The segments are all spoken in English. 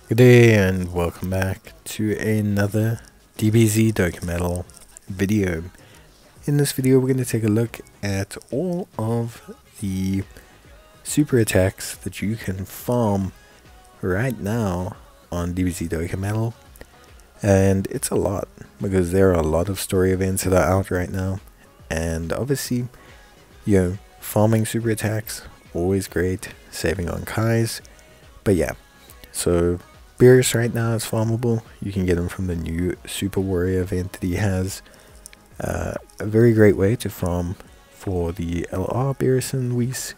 Good day and welcome back to another DBZ Dokkan video. In this video we're going to take a look at all of the super attacks that you can farm right now on DBZ Dokkan, and it's a lot because there are a lot of story events that are out right now, and obviously, farming super attacks, always great, saving on Kais, but yeah, so Beerus right now is farmable. You can get him from the new Super Warrior event that he has. A very great way to farm for the LR Beerus and Whis,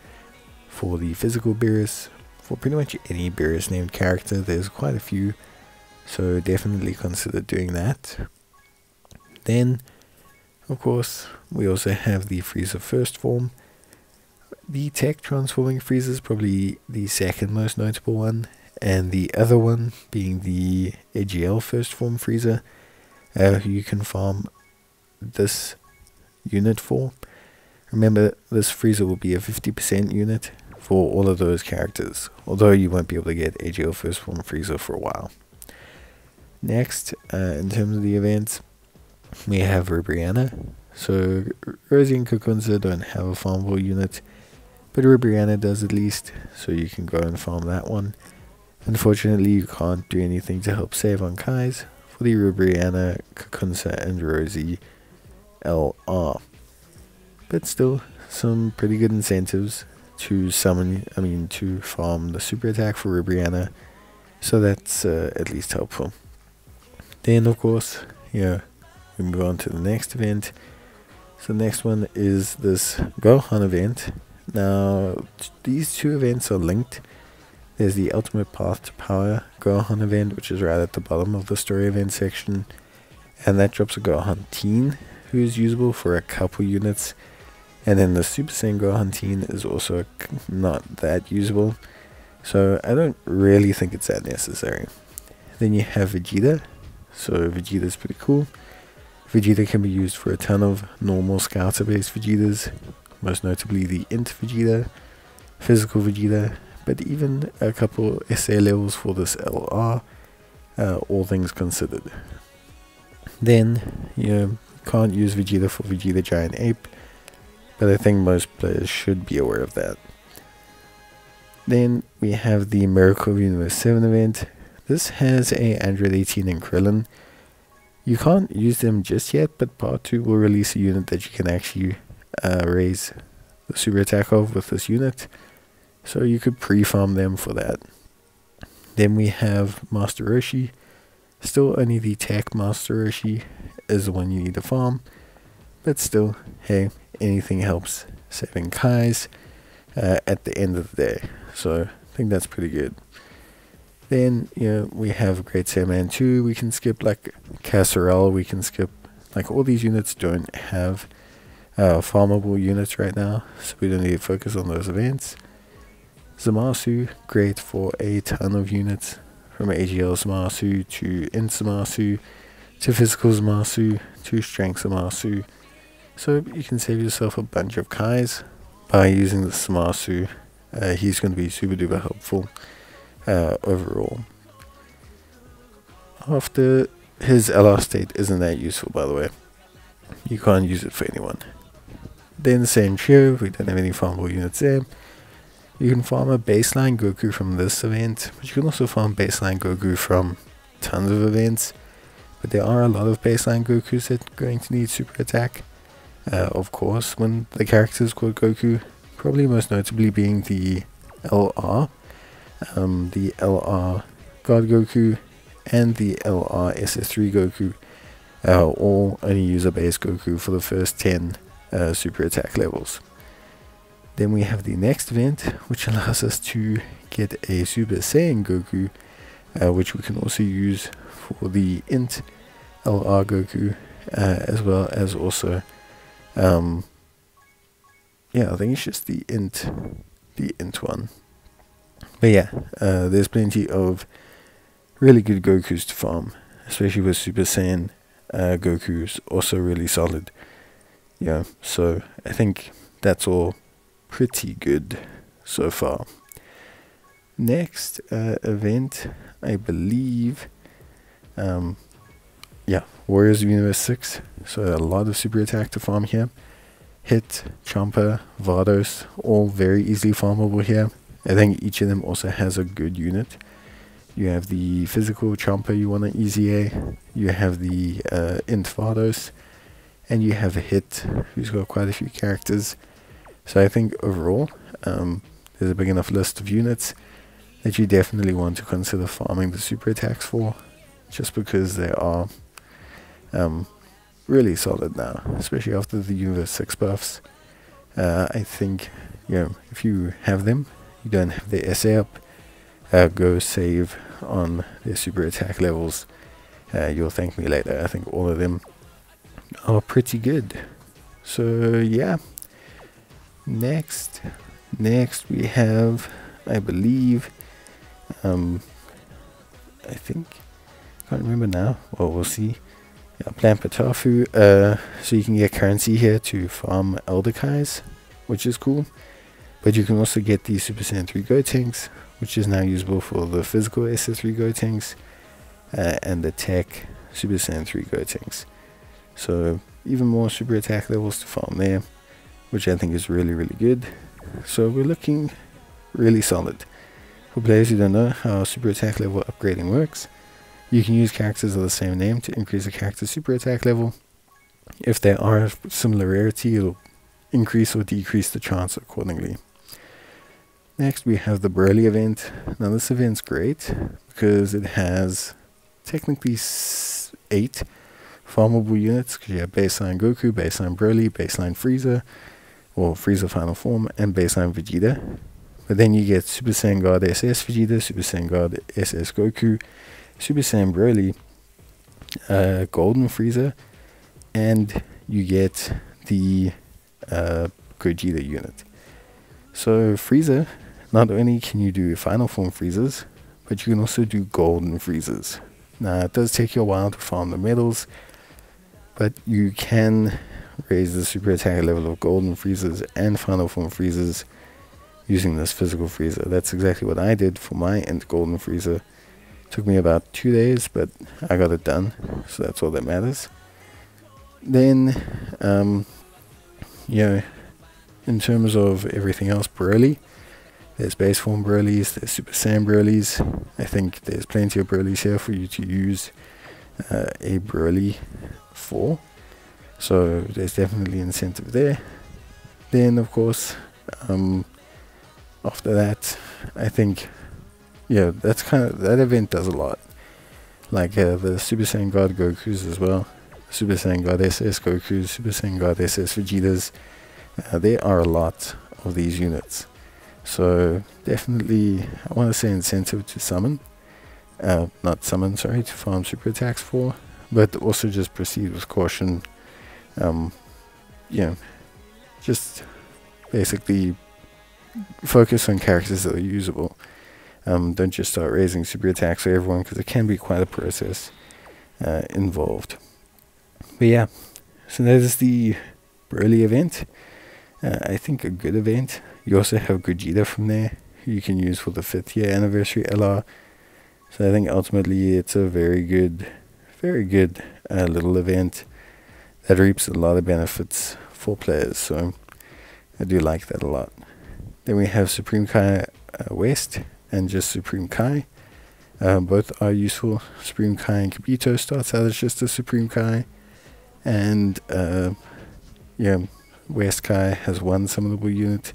for the physical Beerus, for pretty much any Beerus named character. There's quite a few, so definitely consider doing that. Then, of course, we also have the Frieza First Form. The Tech Transforming Frieza is probably the second most notable one, and the other one being the AGL First Form Frieza, who you can farm this unit for. Remember, this Frieza will be a 50% unit for all of those characters, although you won't be able to get AGL First Form Frieza for a while. Next, in terms of the events, we have Ribrianna. So Rosie and Kakunza don't have a farmable unit, but Ribrianna does at least, so you can go and farm that one. Unfortunately, you can't do anything to help save on Kais for the Ribrianna, Kakunsa, and Rosie LR. But still, some pretty good incentives to to farm the super attack for Ribrianna, so that's at least helpful. Then, of course, we move on to the next event. So the next one is this Gohan event. Now, these two events are linked. There's the Ultimate Path to Power Gohan event, which is right at the bottom of the story event section, and that drops a Gohan Teen, who is usable for a couple units. And then the Super Saiyan Gohan Teen is also not that usable, so I don't really think it's that necessary. Then you have Vegeta. So Vegeta is pretty cool. Vegeta can be used for a ton of normal Scouter based Vegetas, most notably the Int Vegeta, Physical Vegeta, but even a couple SA levels for this LR, all things considered. Then, you can't use Vegeta for Vegeta Giant Ape, but I think most players should be aware of that. Then we have the Miracle of Universe 7 event. This has a Android 18 and Krillin. You can't use them just yet, but Part 2 will release a unit that you can actually raise the super attack of with this unit. So you could pre-farm them for that. Then we have Master Roshi. Still only the Tech Master Roshi is the one you need to farm. But still, hey, anything helps saving Kais at the end of the day. So I think that's pretty good. Then, we have Great Saiyaman 2. We can skip like Casserole. We can skip, like, all these units don't have farmable units right now, so we don't need to focus on those events. Zamasu, great for a ton of units, from AGL Zamasu to Int Zamasu to Physical Zamasu to Strength Zamasu. So you can save yourself a bunch of Kais by using the Zamasu. He's going to be super duper helpful overall. After his LR state isn't that useful, by the way. You can't use it for anyone. Then the same trio, we don't have any farmable units there. You can farm a baseline Goku from this event, but you can also farm baseline Goku from tons of events. But there are a lot of baseline Gokus that are going to need super attack. Of course, when the character is called Goku, probably most notably being the LR. The LR God Goku and the LR SS3 Goku all only use a base Goku for the first 10 super attack levels. Then we have the next event, which allows us to get a Super Saiyan Goku, which we can also use for the Int LR Goku, as well as also, I think it's just the Int one. But yeah, there's plenty of really good Gokus to farm, especially with Super Saiyan Goku's also really solid. So I think that's all pretty good so far. Next event, I believe, yeah, Warriors of Universe 6. So a lot of super attack to farm here. Hit, Chomper, Vados, all very easily farmable here. I think each of them also has a good unit. You have the physical Chomper you want an easy A. You have the Int Vados. And you have a Hit, who's got quite a few characters. So I think overall, there's a big enough list of units that you definitely want to consider farming the super attacks for, just because they are really solid now, especially after the Universe 6 buffs. I think, if you have them, you don't have their SA up, go save on their super attack levels. You'll thank me later. I think all of them are pretty good. So yeah, next we have, I believe, I think, can't remember now, well, we'll see. Yeah, Plant Patafu, so you can get currency here to farm Elder Kais, which is cool. But you can also get the Super Saiyan 3 Gotenks, which is now usable for the physical SS3 Gotenks, and the tech Super Saiyan 3 Gotenks. So even more super attack levels to farm there, which I think is really, really good. So we're looking really solid. For players who don't know how super attack level upgrading works, you can use characters of the same name to increase a character's super attack level. If there are similar rarity, it'll increase or decrease the chance accordingly. Next we have the Broly event. Now this event's great because it has technically 8 farmable units, because you have baseline Goku, baseline Broly, baseline Frieza, or Frieza Final Form, and baseline Vegeta. But then you get Super Saiyan God SS Vegeta, Super Saiyan God SS Goku, Super Saiyan Broly, Golden Frieza, and you get the Gogeta unit. So Frieza, not only can you do Final Form Friezas, but you can also do Golden Friezas. Now it does take you a while to farm the medals, but you can raise the super attack level of Golden Friezas and Final Form Friezas using this physical Frieza. That's exactly what I did for my Int Golden Frieza. Took me about 2 days, but I got it done, so that's all that matters. Then, in terms of everything else, Broly, there's base form Brolys, there's Super Saiyan Brolys. I think there's plenty of Brolys here for you to use a Broly for, so there's definitely incentive there. Then of course, after that, I think, that's that event does a lot, like the Super Saiyan God Gokus as well, Super Saiyan God SS Gokus, Super Saiyan God SS Vegetas. There are a lot of these units, so definitely I want to say incentive to summon, to farm super attacks for, but also just proceed with caution. Just basically focus on characters that are usable. Don't just start raising super attacks for everyone, because it can be quite a process involved. But yeah, so that is the Broly event. I think a good event. You also have Gogeta from there, who you can use for the 5th year anniversary LR. So I think ultimately it's a very good little event that reaps a lot of benefits for players. So I do like that a lot. Then we have Supreme Kai West and just Supreme Kai. Both are useful. Supreme Kai and Kibito starts out as just a Supreme Kai, and West Kai has one summonable unit,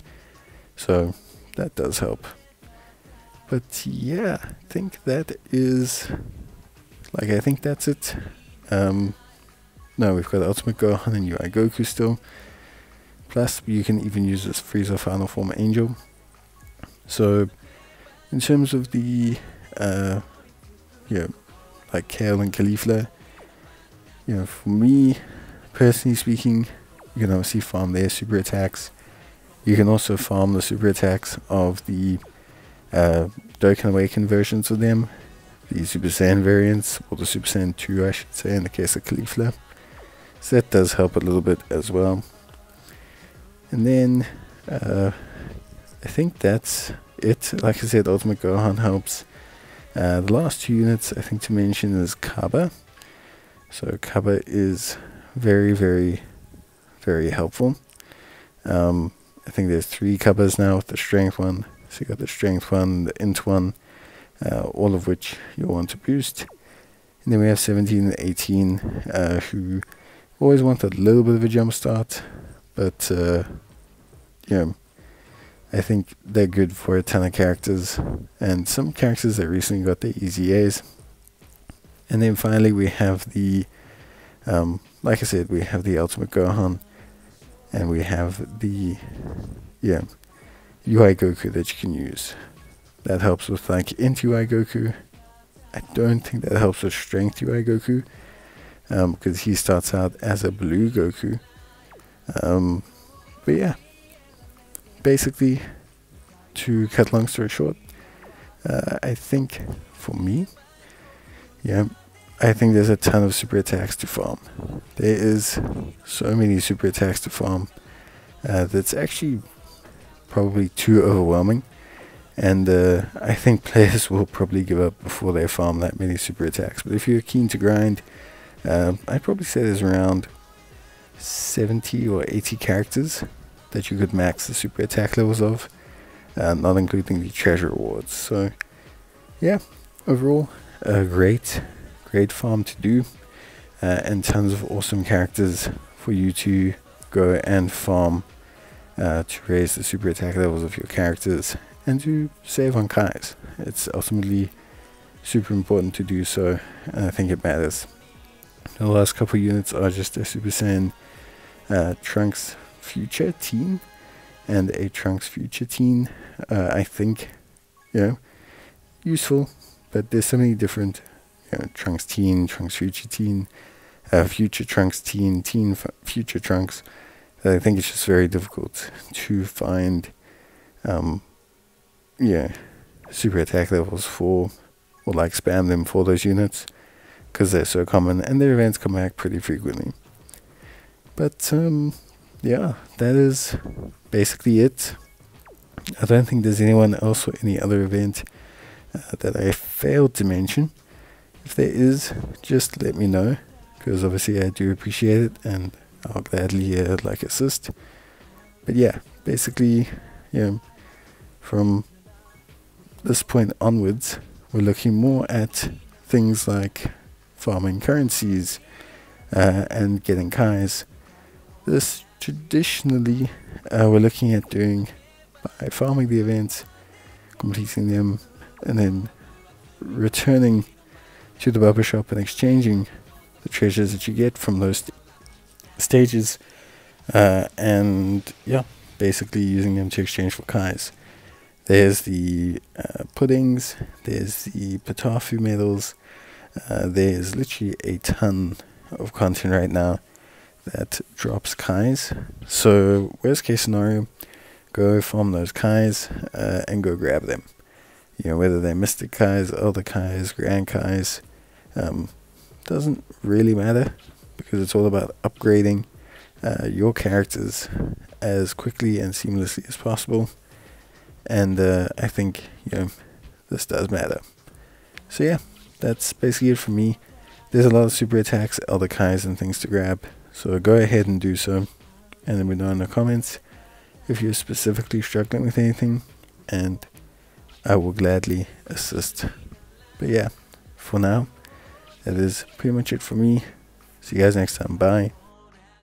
so that does help. But yeah, I think that is, I think that's it. No, we've got Ultimate Gohan and UI Goku still. Plus, you can even use this Frieza Final Form Angel. So, in terms of the, Kale and Caulifla, for me, personally speaking, you can obviously farm their super attacks. You can also farm the super attacks of the Dokkan Awakened versions of them, the Super Saiyan variants, or the Super Saiyan 2, I should say, in the case of Caulifla. So that does help a little bit as well. And then, I think that's it. Like I said, Ultimate Gohan helps. The last two units I think to mention is Kaba. So Kaba is very, very, very helpful. I think there's 3 Kabas now with the strength one. So you got the strength one, the int one, all of which you'll want to boost. And then we have 17 and 18, who always want a little bit of a jump start, but I think they're good for a ton of characters, and some characters that recently got their easy A's. And then finally we have the, like I said, we have the Ultimate Gohan, and we have the UI Goku that you can use. That helps with like int UI Goku. I don't think that helps with strength UI Goku, because he starts out as a blue Goku. But yeah, basically, to cut long story short, I think for me, I think there's a ton of super attacks to farm. There is so many super attacks to farm that's actually probably too overwhelming, and I think players will probably give up before they farm that many super attacks. But if you're keen to grind, I'd probably say there's around 70 or 80 characters that you could max the super attack levels of, not including the treasure rewards. So yeah, overall a great farm to do, and tons of awesome characters for you to go and farm to raise the super attack levels of your characters and to save on Kais. It's ultimately super important to do so, and I think it matters. The last couple units are just a Super Saiyan Trunks Future Teen and a Trunks Future Teen. I think, useful, but there's so many different Trunks Teen, Trunks Future Teen, Future Trunks Teen, Future Trunks, that I think it's just very difficult to find super attack levels for, or like spam them for those units, because they're so common and their events come back pretty frequently. But yeah, that is basically it. I don't think there's anyone else or any other event that I failed to mention. If there is, just let me know, because obviously I do appreciate it and I'll gladly assist. But yeah, basically, from this point onwards, we're looking more at things like farming currencies and getting Kais. This traditionally we're looking at doing by farming the events, completing them, and then returning to the barber shop and exchanging the treasures that you get from those stages, and basically using them to exchange for Kais. There's the puddings, there's the Patafu medals, there's literally a ton of content right now that drops Kais. So worst case scenario, go farm those Kais and go grab them. Whether they're Mystic Kais, Elder Kais, Grand Kais, doesn't really matter, because it's all about upgrading your characters as quickly and seamlessly as possible. And I think this does matter. So yeah, that's basically it for me. There's a lot of super attacks, Elder Kais and things to grab, so go ahead and do so, and let me know in the comments if you're specifically struggling with anything, and I will gladly assist. But yeah, for now, that is pretty much it for me. See you guys next time. Bye.